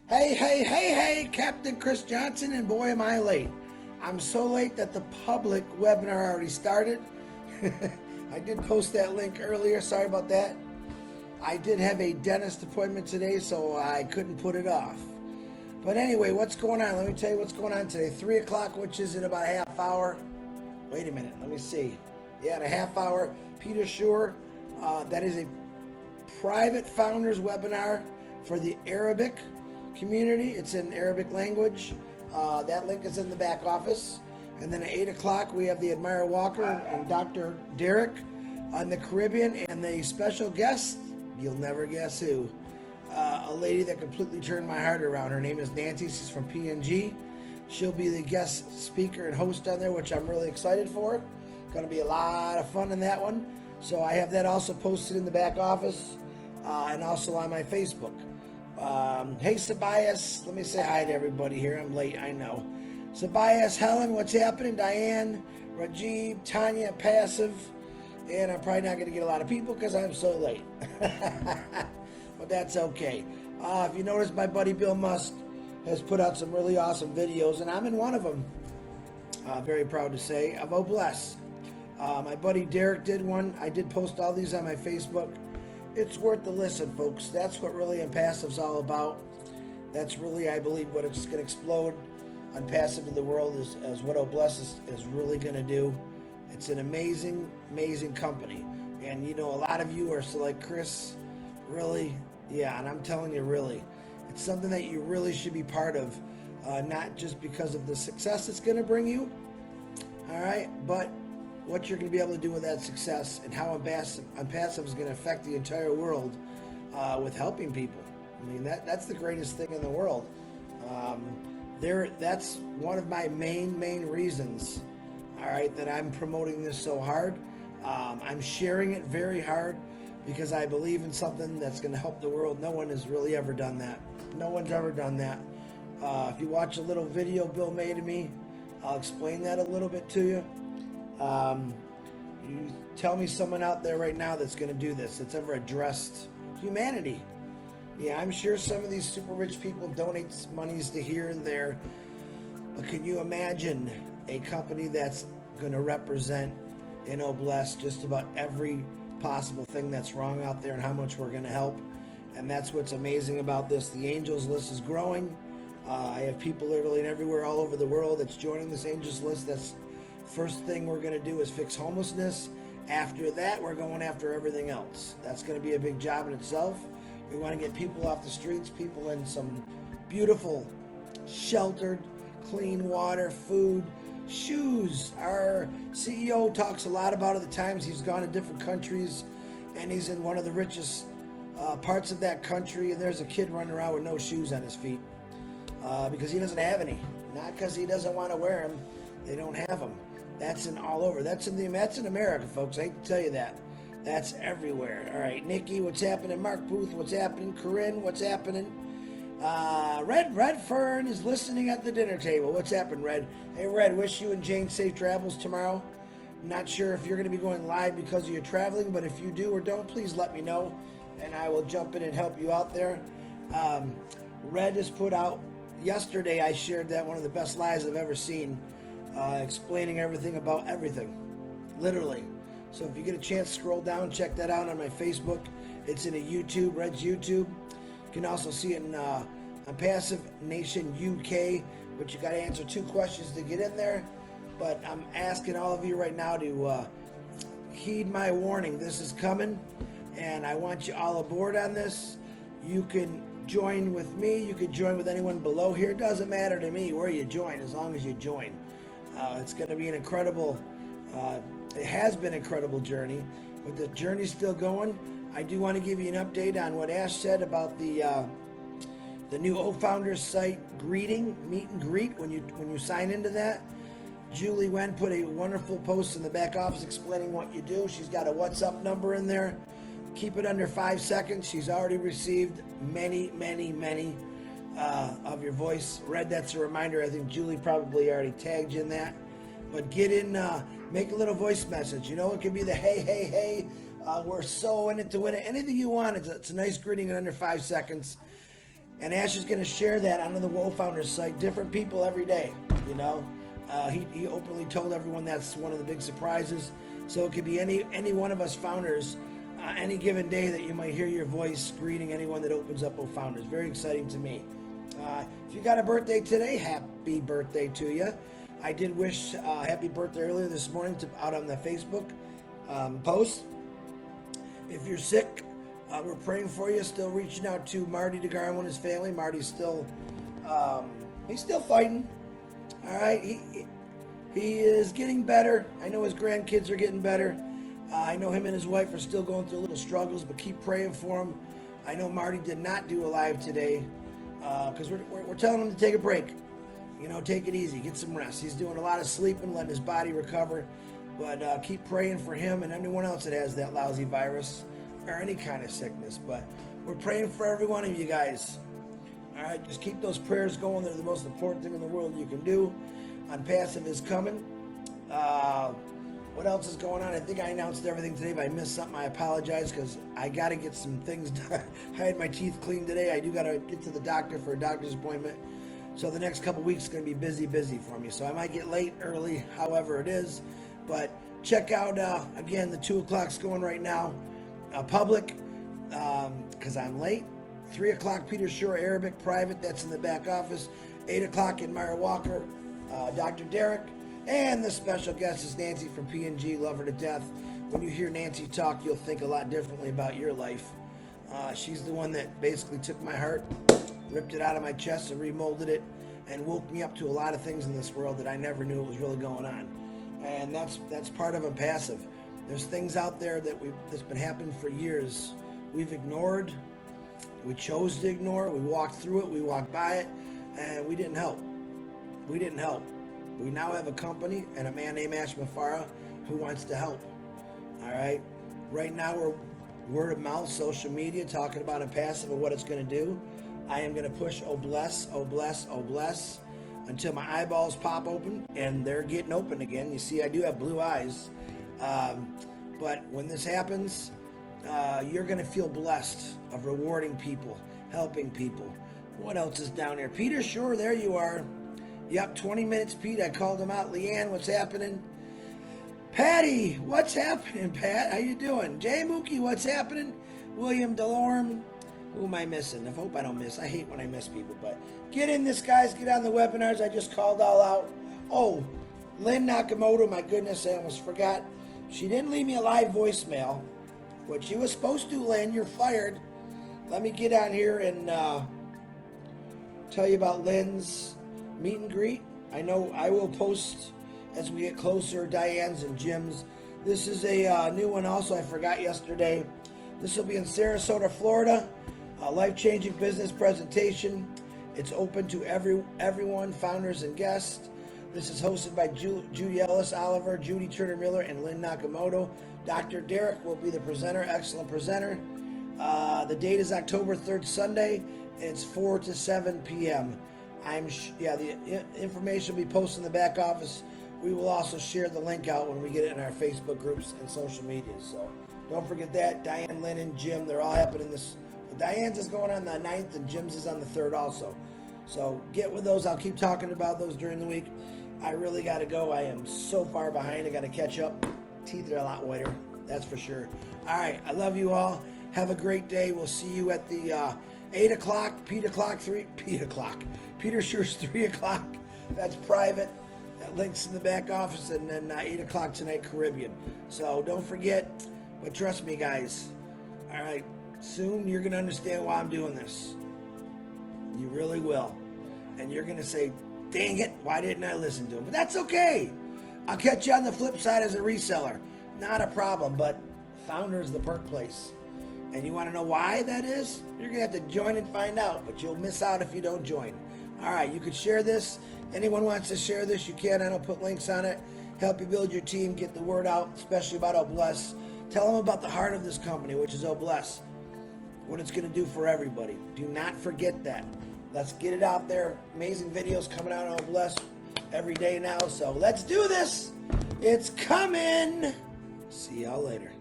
Hey, Captain Chris Johnston, and boy am I late. I'm so late that the public webinar already started. I did post that link earlier, sorry about that. I did have a dentist appointment today, so I couldn't put it off. But anyway, what's going on? Let me tell you what's going on today. 3 o'clock, which is in about a half hour. Wait a minute, let me see. Yeah, in a half hour, Peter Shore. That is a private founders webinar for the Arabic community. It's in Arabic language. That link is in the back office. And then at 8 o'clock, we have the Admire Walker and Dr. Derek on the Caribbean, and the special guest, you'll never guess who, a lady that completely turned my heart around. Her name is Nancy. She's from PNG. She'll be the guest speaker and host on there, which I'm really excited for. Going to be a lot of fun in that one. So I have that also posted in the back office and also on my Facebook. Hey, Sabias, let me say hi to everybody here. I'm late, I know. Sabias, Helen, what's happening? Diane, Rajiv, Tanya, Passive, and I'm probably not going to get a lot of people because I'm so late. But that's okay. If you notice, my buddy Bill Musk has put out some really awesome videos, and I'm in one of them. Very proud to say, of Oh Bless. My buddy Derek did one. I did post all these on my Facebook. It's worth the listen, folks. That's what really Onpassive's all about. That's really, I believe, what it's going to explode Onpassive in the world is what Oh Bless is really going to do. It's an amazing, amazing company. And, you know, a lot of you are so like, Chris, really? Yeah, and I'm telling you, really. It's something that you really should be part of, not just because of the success it's going to bring you, all right, but what you're going to be able to do with that success and how Onpassive is going to affect the entire world with helping people. I mean, that's the greatest thing in the world. That's one of my main reasons, all right, that I'm promoting this so hard. I'm sharing it very hard because I believe in something that's going to help the world. No one has really ever done that. No one's ever done that. If you watch a little video Bill made of me, I'll explain that a little bit to you. You tell me someone out there right now that's going to do this, that's ever addressed humanity. Yeah, I'm sure some of these super rich people donate monies to here and there, but can you imagine a company that's going to represent and Oh Bless just about every possible thing that's wrong out there and how much we're going to help? And that's what's amazing about this. The Angels list is growing. I have people literally everywhere all over the world that's joining this Angels list. That's first thing we're going to do is fix homelessness. After that, we're going after everything else. That's going to be a big job in itself. We want to get people off the streets, people in some beautiful, sheltered, clean water, food, shoes. Our CEO talks a lot about it, the times he's gone to different countries, and he's in one of the richest parts of that country, and there's a kid running around with no shoes on his feet because he doesn't have any. Not because he doesn't want to wear them. They don't have them. That's in all over. That's in America, folks. I hate to tell you that. That's everywhere. All right, Nikki, what's happening? Mark Booth, what's happening? Corinne, what's happening? Red Fern is listening at the dinner table. What's happening, Red? Hey, Red, wish you and Jane safe travels tomorrow. Not sure if you're going to be going live because of your traveling, but if you do or don't, please let me know, and I will jump in and help you out there. Red has put out, yesterday I shared that one of the best lives I've ever seen, explaining everything about everything, literally. So if you get a chance, scroll down, check that out on my Facebook. It's in a YouTube, Red's YouTube. You can also see it in Onpassive Nation UK, but you got to answer 2 questions to get in there. But I'm asking all of you right now to heed my warning. This is coming, and I want you all aboard on this. You can join with me. You can join with anyone below here. It doesn't matter to me where you join, as long as you join. It's going to be an incredible, it has been an incredible journey, but the journey's still going. I do want to give you an update on what Ash said about the new O-Founders site meet and greet when you sign into that. Julie Wen put a wonderful post in the back office explaining what you do. She's got a WhatsApp number in there. Keep it under 5 seconds. She's already received many of your voice. Red, that's a reminder. I think Julie probably already tagged you in that. But get in, make a little voice message. You know, it could be the hey, we're so in it to win it. Anything you want. It's a nice greeting in under 5 seconds. And Ash is going to share that on the Woe Founders site. Different people every day, you know. He openly told everyone that's one of the big surprises. So it could be any one of us founders, any given day that you might hear your voice greeting anyone that opens up Woe Founders. Very exciting to me. If you got a birthday today, happy birthday to you. I did wish happy birthday earlier this morning out on the Facebook post. If you're sick, we're praying for you. Still reaching out to Marty DeGarmo and his family. Marty's still, he's still fighting. All right, he is getting better. I know his grandkids are getting better. I know him and his wife are still going through little struggles, but keep praying for him. I know Marty did not do a live today because we're telling him to take a break. You know, take it easy, get some rest. He's doing a lot of sleeping, letting his body recover. But keep praying for him and anyone else that has that lousy virus or any kind of sickness. But we're praying for every one of you guys. All right, just keep those prayers going. They're the most important thing in the world you can do. Onpassive is coming. What else is going on? I think I announced everything today. If I missed something, I apologize because I got to get some things done. I had my teeth cleaned today. I do got to get to the doctor for a doctor's appointment. So the next couple weeks is going to be busy for me. So I might get late, early, however it is. But check out, again, the 2 o'clock's going right now. Public, because I'm late. 3 o'clock, Peter Shore, Arabic, private. That's in the back office. 8 o'clock in Myra Walker, Dr. Derek. And the special guest is Nancy from P&G. Love her to death. When you hear Nancy talk, you'll think a lot differently about your life. She's the one that basically took my heart, ripped it out of my chest and remolded it and woke me up to a lot of things in this world that I never knew was really going on. And that's part of Onpassive. There's things out there that's been happening for years. We've ignored, we chose to ignore, we walked through it, we walked by it, and we didn't help. We didn't help. We now have a company and a man named Ash Mafara who wants to help. All right? Right now we're word of mouth, social media, talking about Onpassive and what it's going to do. I am going to push oh bless, oh bless, oh bless until my eyeballs pop open, and they're getting open again. You see, I do have blue eyes. But when this happens, you're going to feel blessed of rewarding people, helping people. What else is down there? Peter Shore, there you are. Yep, 20 minutes, Pete. I called him out. Leanne, what's happening? Patty, what's happening, Pat? How you doing? Jay Mookie, what's happening? William Delorme. Who am I missing? I hope I don't miss. I hate when I miss people, but get in this, guys. Get on the webinars. I just called all out. Oh, Lynn Nakamoto, my goodness, I almost forgot. She didn't leave me a live voicemail, but she was supposed to, Lynn. You're fired. Let me get on here and tell you about Lynn's meet and greet. I know I will post as we get closer, Diane's and Jim's. This is a new one also I forgot yesterday. This will be in Sarasota, Florida. A life-changing business presentation. It's open to everyone, founders and guests. This is hosted by Judy Ellis Oliver, Judy Turner Miller, and Lynn Nakamoto. Dr. Derek will be the presenter, excellent presenter. The date is October 3rd, Sunday. It's 4 to 7 p.m. The information will be posted in the back office. We will also share the link out when we get it in our Facebook groups and social media. So don't forget that. Diane, Lynn, and Jim, they're all happening this. Diane's is going on the 9th and Jim's is on the 3rd also. So get with those. I'll keep talking about those during the week. I really got to go. I am so far behind. I got to catch up. Teeth are a lot whiter. That's for sure. All right. I love you all. Have a great day. We'll see you at the 8 o'clock, Peter Shore's 3 o'clock. That's private. That link's in the back office. And then 8 o'clock tonight, Caribbean. So don't forget. But trust me, guys. All right. Soon you're going to understand why I'm doing this. You really will. And you're going to say, dang it, why didn't I listen to him? But that's okay. I'll catch you on the flip side as a reseller. Not a problem, but founder is the perk place. And you want to know why that is? You're going to have to join and find out, but you'll miss out if you don't join. All right, you could share this. Anyone wants to share this, you can. I don't put links on it. Help you build your team, get the word out, especially about Oh Bless. Tell them about the heart of this company, which is Oh Bless. What it's going to do for everybody. Do not forget that. Let's get it out there. Amazing videos coming out on Bless every day now. So let's do this. It's coming. See y'all later.